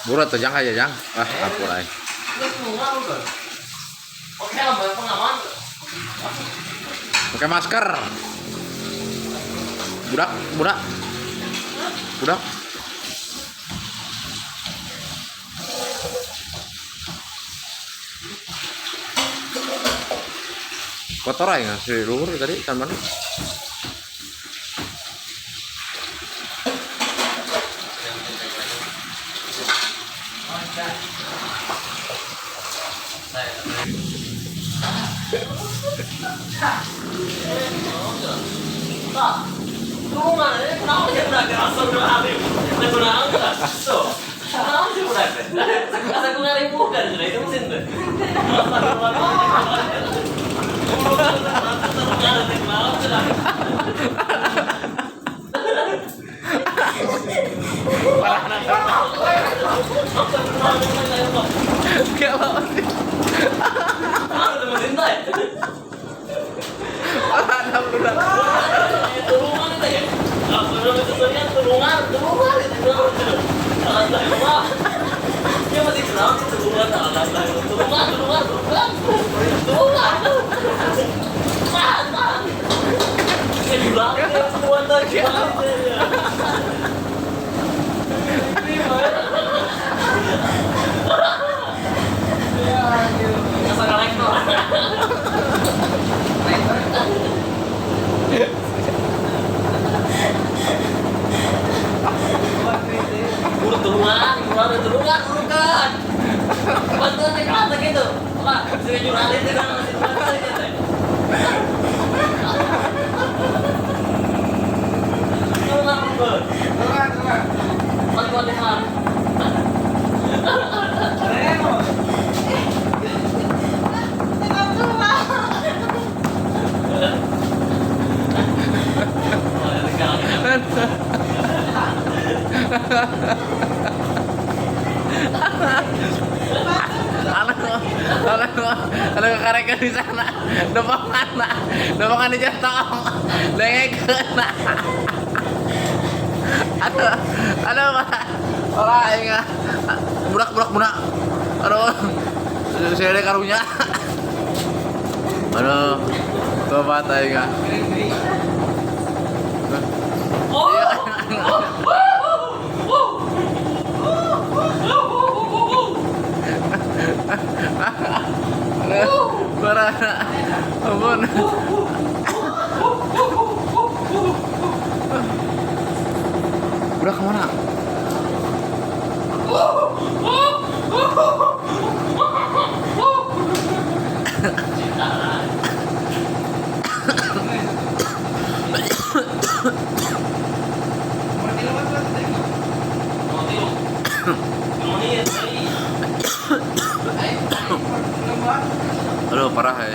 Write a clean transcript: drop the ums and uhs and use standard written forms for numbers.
Burat tuh jang aja jang. Ah, ampun ay. Pakai masker. Budak, budak. Budak. Kotor aja si luhur tadi kan mana? Turungan ini kenapa dia udah kerasa udah hari? Udah kenal nggak? So, kenapa sih udah? Kasa aku ngari bukan, jadi itu mesin tuh. Dia masih kenal turungan, dia bilang turungan lagi. Turunkan. Bantuan naik kereta gitu. Pak, bisa jurnalis itu kan masih bantuan gitu. Turunkan. Bantuan. Kalau karek di sana, depangan di jatong, lengek kena. Aduh, orang ingat, budak. Aduh, saya ada karunya. Aduh, tobat aja. Parah, ampun. Udah kemana? Aduh, parah ya.